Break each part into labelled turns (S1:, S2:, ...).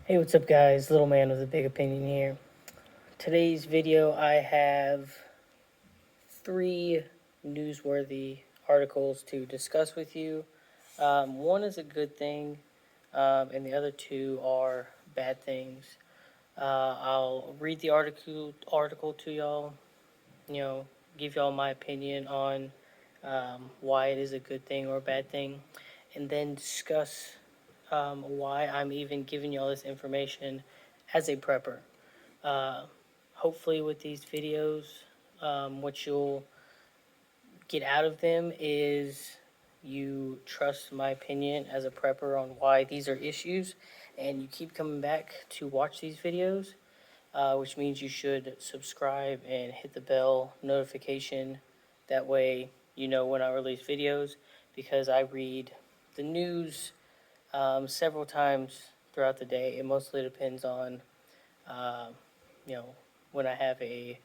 S1: Hey, what's up, guys? Little man with a big opinion here. Today's video, I have three newsworthy articles to discuss with you. One is a good thing, and the other two are bad things. I'll read the article to y'all. Give y'all my opinion on why it is a good thing or a bad thing, and then discuss why I'm even giving y'all this information as a prepper. Uh, Hopefully, with these videos, what you'll get out of them is you trust my opinion as a prepper on why these are issues, and you keep coming back to watch these videos, which means you should subscribe and hit the bell notification. That way, you know when I release videos, because I read the news several times throughout the day. It mostly depends on, uh, you know, when I have a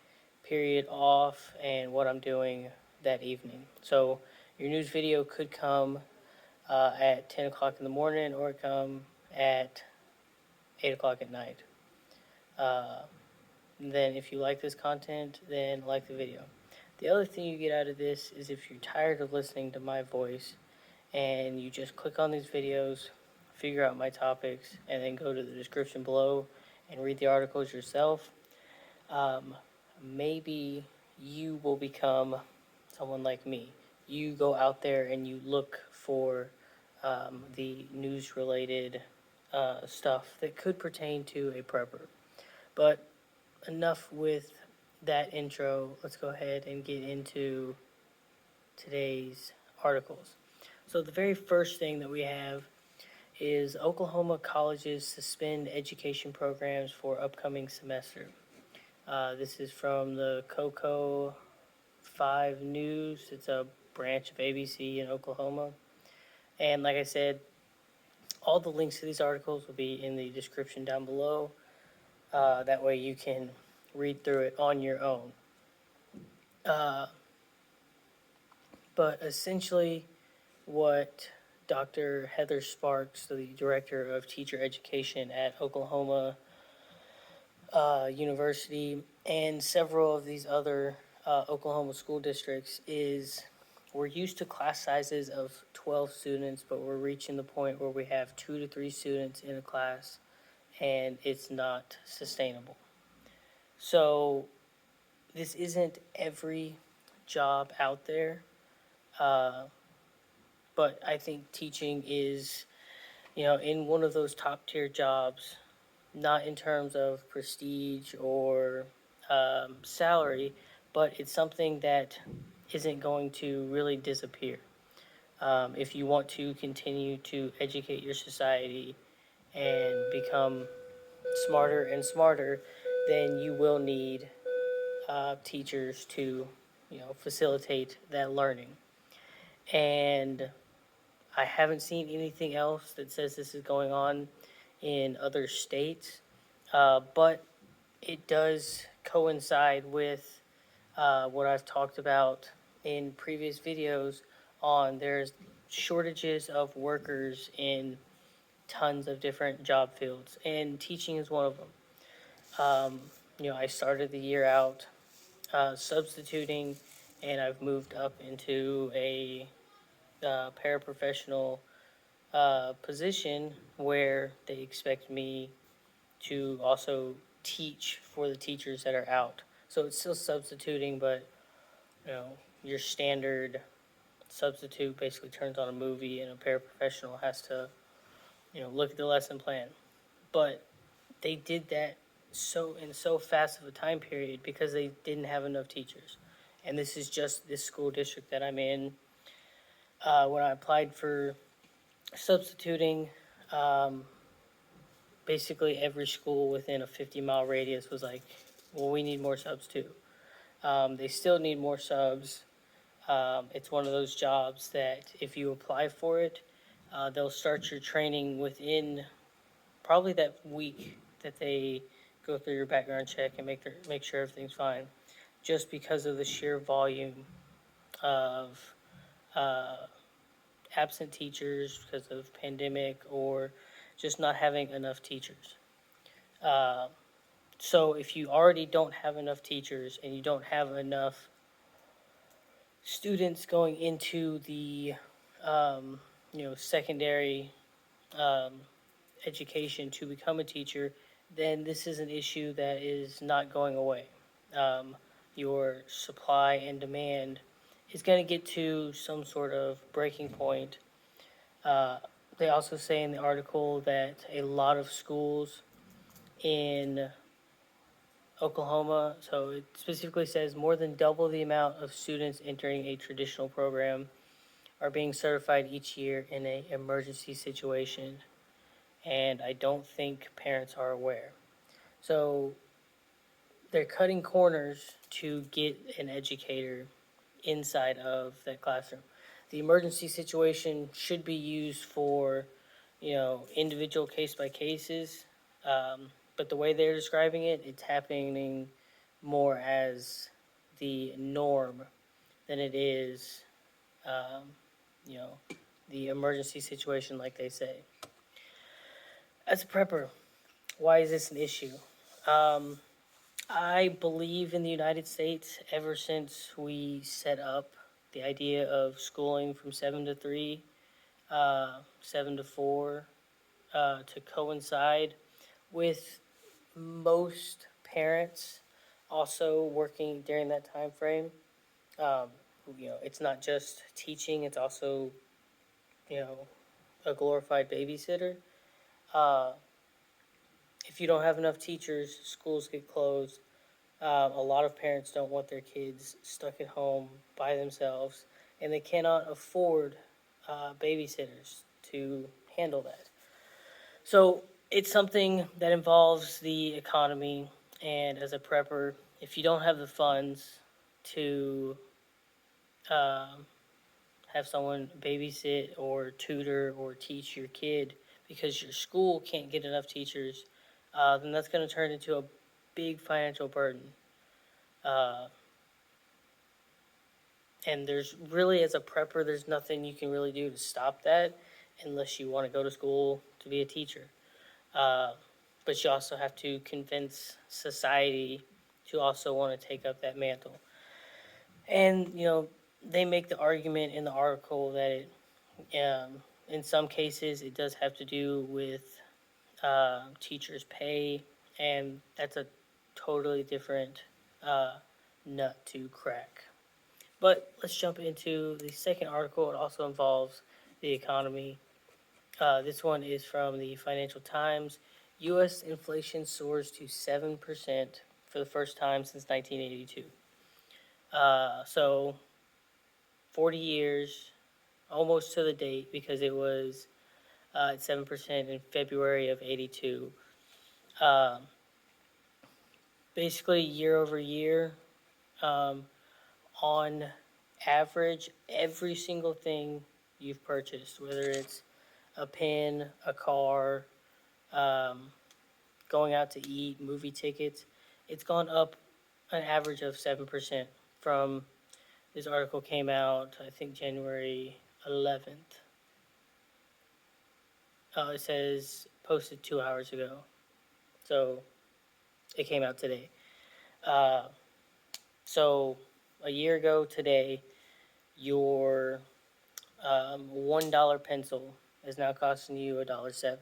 S1: period off and what I'm doing that evening. So your news video could come at 10 o'clock in the morning or come at 8 o'clock at night. Uh, then if you like this content, then like the video. The other thing you get out of this is if you're tired of listening to my voice and you just click on these videos, figure out my topics, and then go to the description below and read the articles yourself, um, maybe you will become someone like me. You go out there and you look for the news related stuff that could pertain to a prepper. But enough with that intro. Let's go ahead and get into today's articles. So, the very first thing that we have is Oklahoma colleges suspend education programs for upcoming semester. This is from the Coco 5 News. It's a branch of ABC in Oklahoma. And like I said, all the links to these articles will be in the description down below. That way you can read through it on your own. Uh, but essentially, what Dr. Heather Sparks, the director of teacher education at Oklahoma University, and several of these other Oklahoma school districts, is we're used to class sizes of 12 students, but we're reaching the point where we have 2 to 3 students in a class, and it's not sustainable. So, this isn't every job out there, uh, but I think teaching is, in one of those top tier jobs, not in terms of prestige or salary, but it's something that isn't going to really disappear. If you want to continue to educate your society and become smarter and smarter, then you will need teachers to, facilitate that learning. And I haven't seen anything else that says this is going on in other states, but it does coincide with what I've talked about in previous videos on there's shortages of workers in tons of different job fields, and teaching is one of them. Um, I started the year out substituting, and I've moved up into a paraprofessional position where they expect me to also teach for the teachers that are out. So it's still substituting, but you know, your standard substitute basically turns on a movie, and a paraprofessional has to, look at the lesson plan. But they did that so fast of a time period because they didn't have enough teachers. And this is just this school district that I'm in. When I applied for substituting, um, basically every school within a 50-mile radius was like, well, we need more subs too. They still need more subs. It's one of those jobs that if you apply for it, they'll start your training within probably that week that they go through your background check and make sure everything's fine, just because of the sheer volume of uh, absent teachers because of pandemic or just not having enough teachers. Uh, so if you already don't have enough teachers and you don't have enough students going into the um, secondary um, education to become a teacher, then this is an issue that is not going away. Um, your supply and demand is going to get to some sort of breaking point. Uh, they also say in the article that a lot of schools in Oklahoma, so it specifically says more than double the amount of students entering a traditional program are being certified each year in an emergency situation, and I don't think parents are aware. So they're cutting corners to get an educator inside of that classroom. The emergency situation should be used for, individual case by cases, but the way they're describing it, it's happening more as the norm than it is, um, you know, the emergency situation, like they say. As a prepper, why is this an issue? Um, I believe in the United States ever since we set up the idea of schooling from 7 to 3, 7 to 4, to coincide with most parents also working during that time frame. Um, it's not just teaching; it's also, you know, a glorified babysitter. Uh, if you don't have enough teachers, schools get closed. A lot of parents don't want their kids stuck at home by themselves, and they cannot afford babysitters to handle that. So it's something that involves the economy, and as a prepper, if you don't have the funds to um, have someone babysit or tutor or teach your kid because your school can't get enough teachers, then that's going to turn into a big financial burden. Uh, and there's really, as a prepper, there's nothing you can really do to stop that unless you want to go to school to be a teacher. Uh, but you also have to convince society to also want to take up that mantle. And, they make the argument in the article that in some cases it does have to do with teachers' pay, and that's a totally different uh, nut to crack. But let's jump into the second article. It also involves the economy. This one is from the Financial Times. U.S. inflation soars to 7% for the first time since 1982. So 40 years, almost to the date, because it was at 7% in February of 82. Um, Basically, year over year, um, on average, every single thing you've purchased, whether it's a pen, a car, um, going out to eat, movie tickets, it's gone up an average of 7% from this article came out, I think, January 11th. It says posted 2 hours ago. So it came out today. Uh, so a year ago today, your $1 pencil is now costing you $1.07.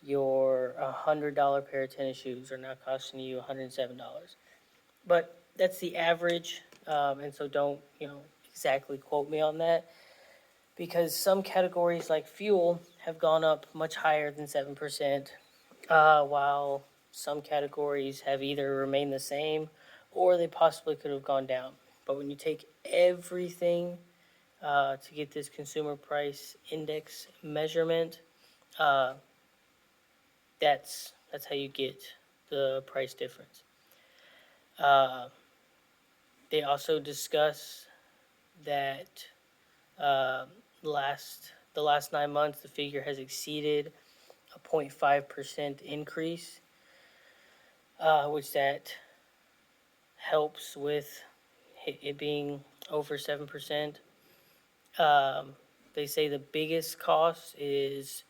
S1: Your $100 pair of tennis shoes are now costing you $107. But that's the average, and so don't exactly quote me on that because some categories like fuel have gone up much higher than 7%, while some categories have either remained the same or they possibly could have gone down. But when you take everything to get this consumer price index measurement, uh, that's how you get the price difference. Uh, they also discuss that uh, the last 9 months, the figure has exceeded a 0.5% increase, which that helps with it being over 7%. They say the biggest cost is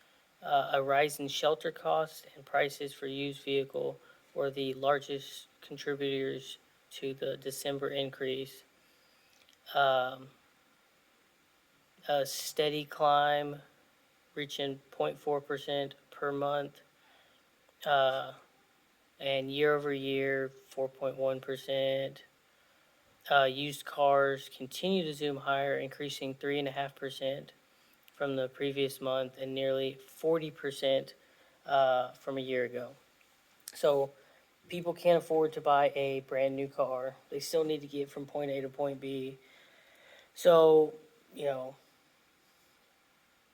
S1: A rise in shelter costs and prices for used vehicle were the largest contributors to the December increase. Um, a steady climb, reaching 0.4% per month, uh, and year over year, 4.1%. Used cars continue to zoom higher, increasing 3.5% from the previous month and nearly 40% from a year ago. So people can't afford to buy a brand new car. They still need to get from point A to point B. So, you know,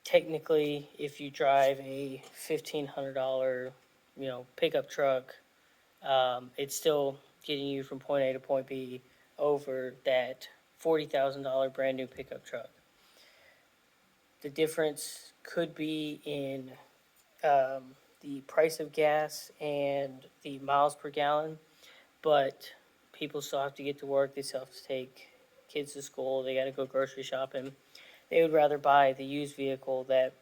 S1: technically, if you drive a $1,500, pickup truck, it's still getting you from point A to point B over that $40,000 brand new pickup truck. The difference could be in the price of gas and the miles per gallon, but people still have to get to work. They still have to take kids to school. They got to go grocery shopping. They would rather buy the used vehicle that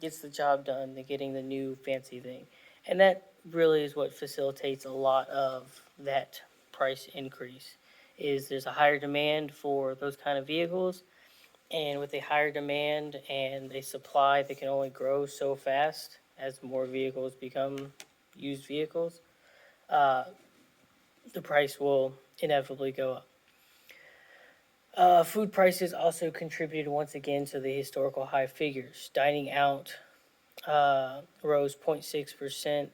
S1: gets the job done than getting the new fancy thing. And that really is what facilitates a lot of that price increase is there's a higher demand for those kind of vehicles, and with a higher demand and a supply that can only grow so fast as more vehicles become used vehicles, uh, the price will inevitably go up. Food prices also contributed once again to the historical high figures. Dining out rose 0.6%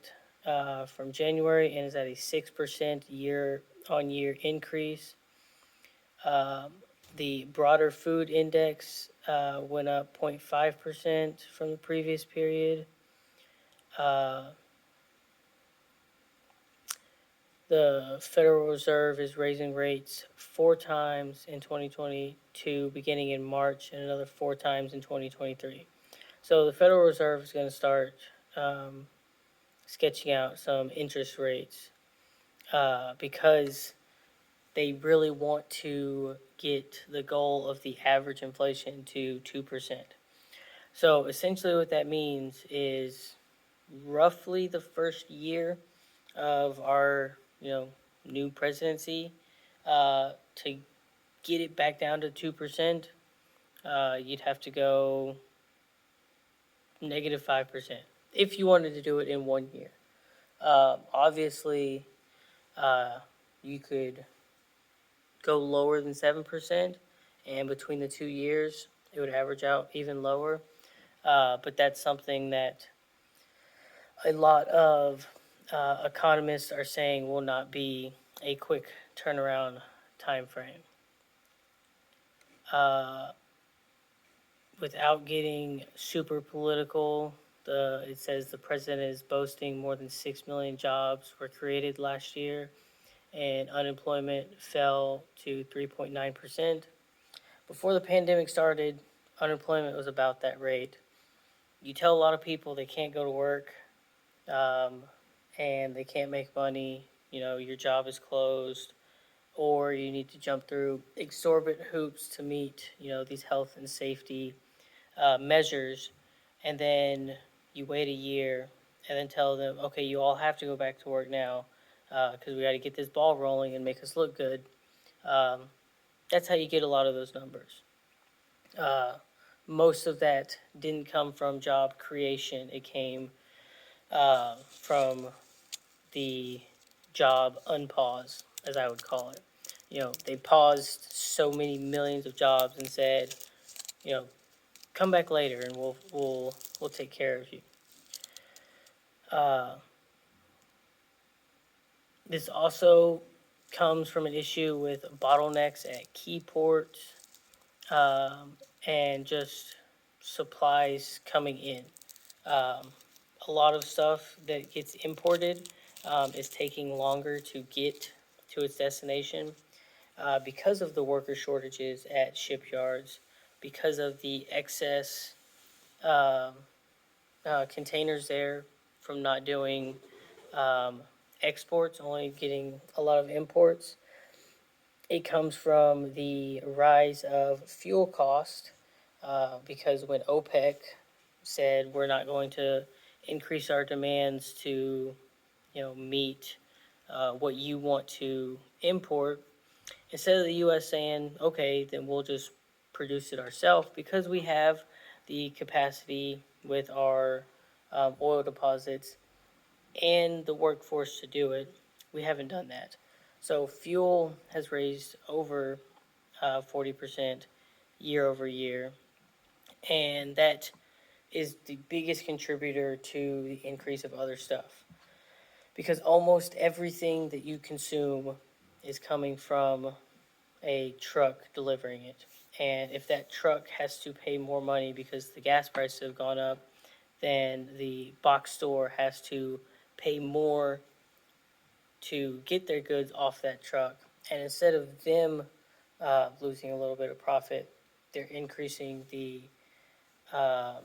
S1: from January and is at a 6% year on year increase. Um, the broader food index went up 0.5% from the previous period. Uh, the Federal Reserve is raising rates 4 times in 2022, beginning in March, and another 4 times in 2023. So the Federal Reserve is going to start sketching out some interest rates because they really want to get the goal of the average inflation to 2%. So essentially, what that means is roughly the first year of our new presidency, to get it back down to 2%, you'd have to go -5% if you wanted to do it in 1 year. Obviously, you could go lower than 7%, and between the 2 years, it would average out even lower. But that's something that a lot of economists are saying will not be a quick turnaround time frame. Uh, Without getting super political, it says the president is boasting more than 6 million jobs were created last year, and unemployment fell to 3.9%. Before the pandemic started, unemployment was about that rate. You tell a lot of people they can't go to work, um, and they can't make money, your job is closed, or you need to jump through exorbitant hoops to meet, these health and safety measures, and then you wait a year and then tell them, okay, you all have to go back to work now because we got to get this ball rolling and make us look good. Um, that's how you get a lot of those numbers. Most of that didn't come from job creation. It came from the job unpause, as I would call it. They paused so many millions of jobs and said, come back later and we'll take care of you. Uh, this also comes from an issue with bottlenecks at key ports um, and just supplies coming in. Um, a lot of stuff that gets imported is taking longer to get to its destination because of the worker shortages at shipyards, because of the excess um, containers there from not doing um, exports, only getting a lot of imports. It comes from the rise of fuel cost because when OPEC said we're not going to increase our demands to, meet what you want to import. Instead of the U.S. saying, okay, then we'll just produce it ourselves because we have the capacity with our oil deposits and the workforce to do it, we haven't done that. So fuel has raised over 40% year over year, and that is the biggest contributor to the increase of other stuff. Because almost everything that you consume is coming from a truck delivering it. And if that truck has to pay more money because the gas prices have gone up, then the box store has to pay more to get their goods off that truck. And instead of them losing a little bit of profit, they're increasing the uh,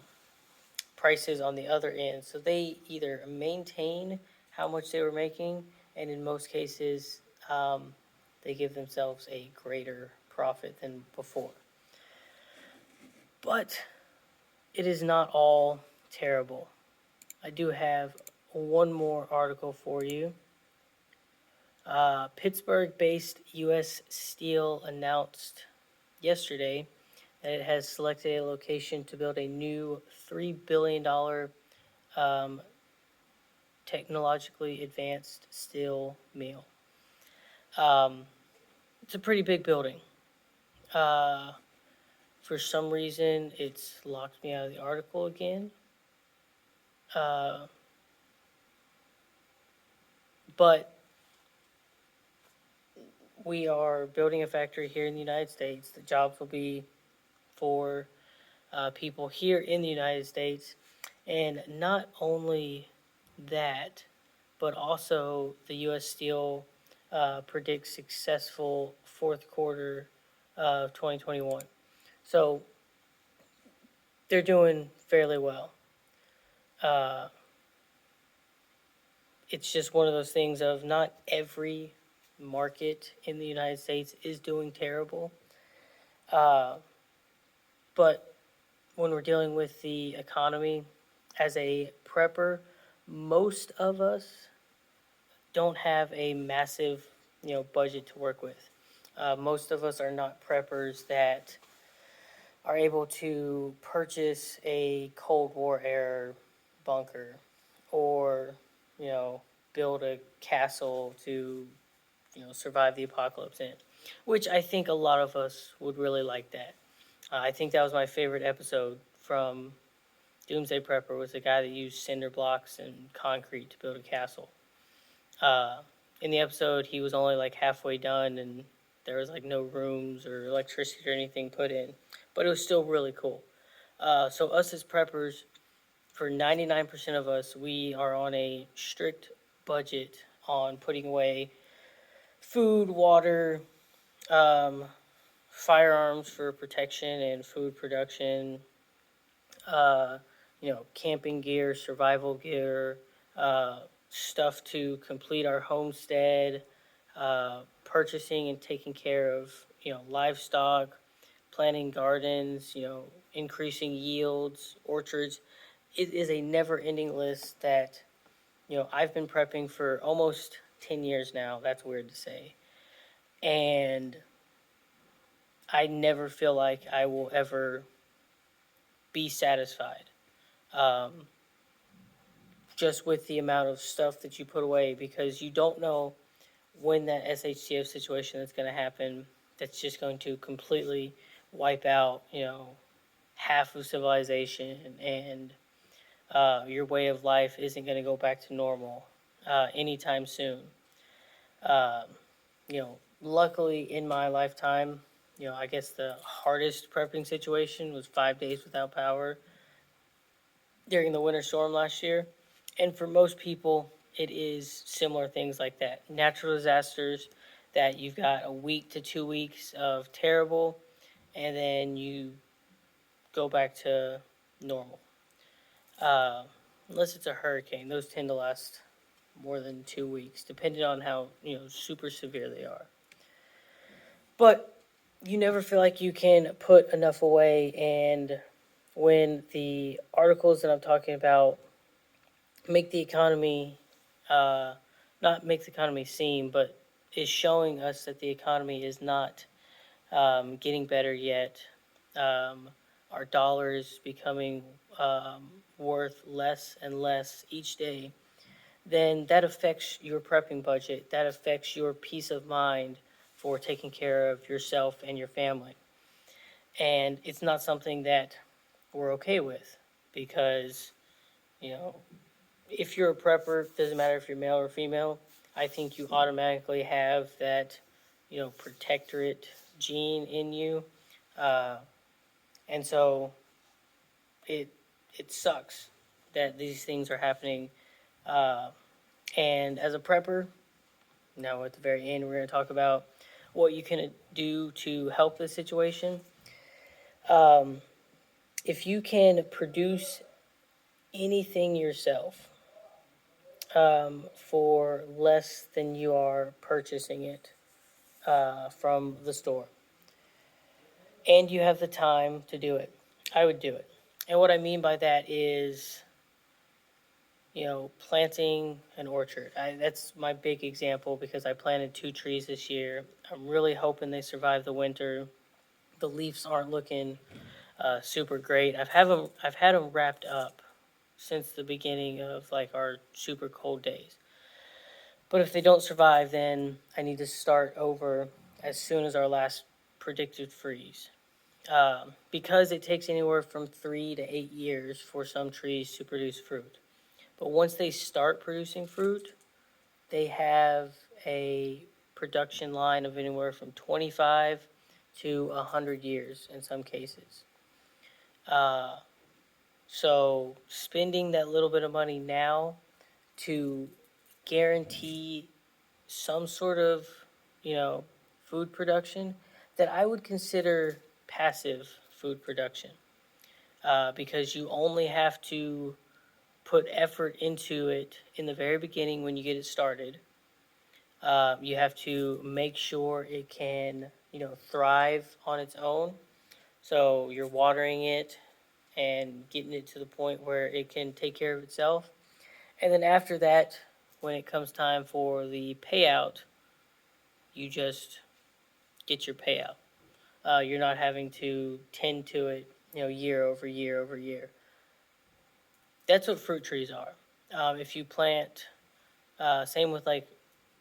S1: prices on the other end. So they either maintain how much they were making, and in most cases, they give themselves a greater profit than before. But it is not all terrible. I do have one more article for you. Pittsburgh-based U.S. Steel announced yesterday that it has selected a location to build a new $3 billion technologically advanced steel mill. It's a pretty big building. For some reason, it's locked me out of the article again. But we are building a factory here in the United States. The jobs will be for people here in the United States. And not only that, but also the U.S. Steel predicts successful fourth quarter of 2021. So they're doing fairly well. It's just one of those things of not every market in the United States is doing terrible. But when we're dealing with the economy as a prepper, most of us don't have a massive, budget to work with. Most of us are not preppers that are able to purchase a Cold War era bunker or, build a castle to, survive the apocalypse in, which I think a lot of us would really like that. I think that was my favorite episode from Doomsday Prepper, was the guy that used cinder blocks and concrete to build a castle. In the episode, he was only like halfway done, and there was like no rooms or electricity or anything put in, but it was still really cool. So us as preppers, for 99% of us, we are on a strict budget on putting away food, water, um, firearms for protection and food production, camping gear, survival gear, stuff to complete our homestead, purchasing and taking care of, livestock, planting gardens, increasing yields, orchards. It is a never-ending list that, I've been prepping for almost 10 years now. That's weird to say. And I never feel like I will ever be satisfied. Just with the amount of stuff that you put away, because you don't know when that SHTF situation that's going to happen, that's just going to completely wipe out, half of civilization, and your way of life isn't going to go back to normal anytime soon. Um, Luckily in my lifetime, I guess the hardest prepping situation was 5 days without power during the winter storm last year. And for most people, it is similar things like that. Natural disasters that you've got a week to 2 weeks of terrible, and then you go back to normal. Uh, Unless it's a hurricane, those tend to last more than 2 weeks, depending on how, super severe they are. But you never feel like you can put enough away, and when the articles that I'm talking about make the economy, not make the economy seem, but is showing us that the economy is not getting better yet. Um, our dollar is becoming worth less and less each day. Then that affects your prepping budget. That affects your peace of mind for taking care of yourself and your family. And it's not something that we're okay with because, you know, if you're a prepper, doesn't matter if you're male or female, I think you automatically have that, protectorate gene in you. Uh, and so it it sucks that these things are happening. Uh, and as a prepper, now at the very end, we're going to talk about what you can do to help the situation. Um, if you can produce anything yourself for less than you are purchasing it from the store, and you have the time to do it, I would do it. And what I mean by that is, planting an orchard. That's my big example because I planted 2 trees this year. I'm really hoping they survive the winter. The leaves aren't looking super great. I've had them wrapped up since the beginning of like our super cold days. But if they don't survive, then I need to start over as soon as our last predicted freeze. Because it takes anywhere from 3 to 8 years for some trees to produce fruit. But once they start producing fruit, they have a production line of anywhere from 25 to 100 years in some cases. Uh, so spending that little bit of money now to guarantee some sort of, you know, food production that I would consider passive food production, because you only have to put effort into it in the very beginning when you get it started. You have to make sure it can, thrive on its own. So you're watering it and getting it to the point where it can take care of itself. And then after that, when it comes time for the payout, you just get your payout. You're not having to tend to it, year over year over year. That's what fruit trees are. If you plant, same with like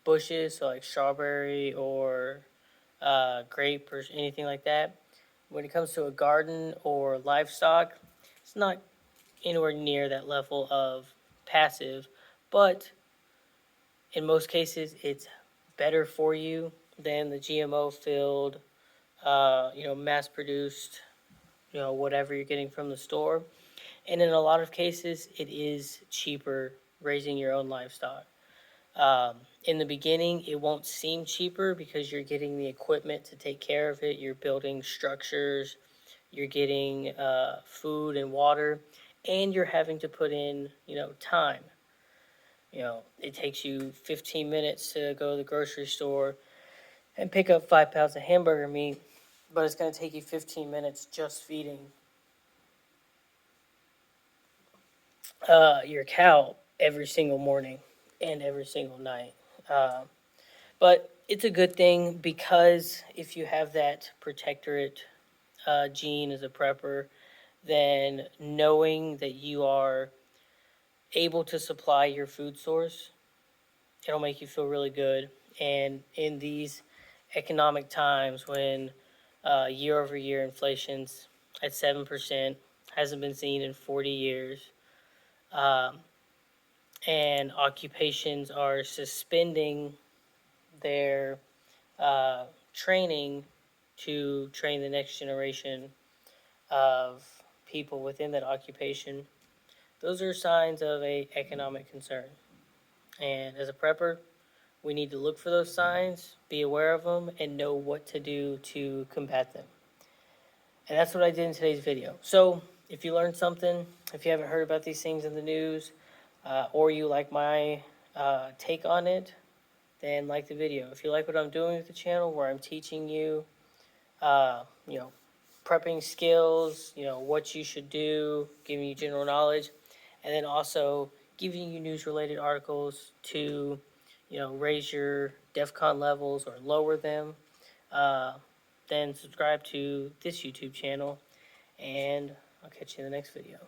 S1: bushes, so like strawberry or grape or anything like that. When it comes to a garden or livestock, it's not anywhere near that level of passive, but in most cases, it's better for you than the GMO filled, mass produced, whatever you're getting from the store. And in a lot of cases, it is cheaper raising your own livestock. In the beginning, it won't seem cheaper because you're getting the equipment to take care of it. You're building structures, you're getting food and water, and you're having to put in, time. It takes you 15 minutes to go to the grocery store and pick up 5 pounds of hamburger meat, but it's going to take you 15 minutes just feeding your cow every single morning and every single night. Uh, but it's a good thing because if you have that protectorate gene as a prepper, then knowing that you are able to supply your food source, it'll make you feel really good. And in these economic times when year over year inflation's at 7%, hasn't been seen in 40 years, um, and occupations are suspending their training to train the next generation of people within that occupation, those are signs of a economic concern. And as a prepper, we need to look for those signs, be aware of them, and know what to do to combat them. And that's what I did in today's video. So if you learned something, if you haven't heard about these things in the news, or you like my take on it, then like the video. If you like what I'm doing with the channel, where I'm teaching you, uh, you know, prepping skills, what you should do, giving you general knowledge, and then also giving you news-related articles to, raise your DEF CON levels or lower them. Then subscribe to this YouTube channel, and I'll catch you in the next video.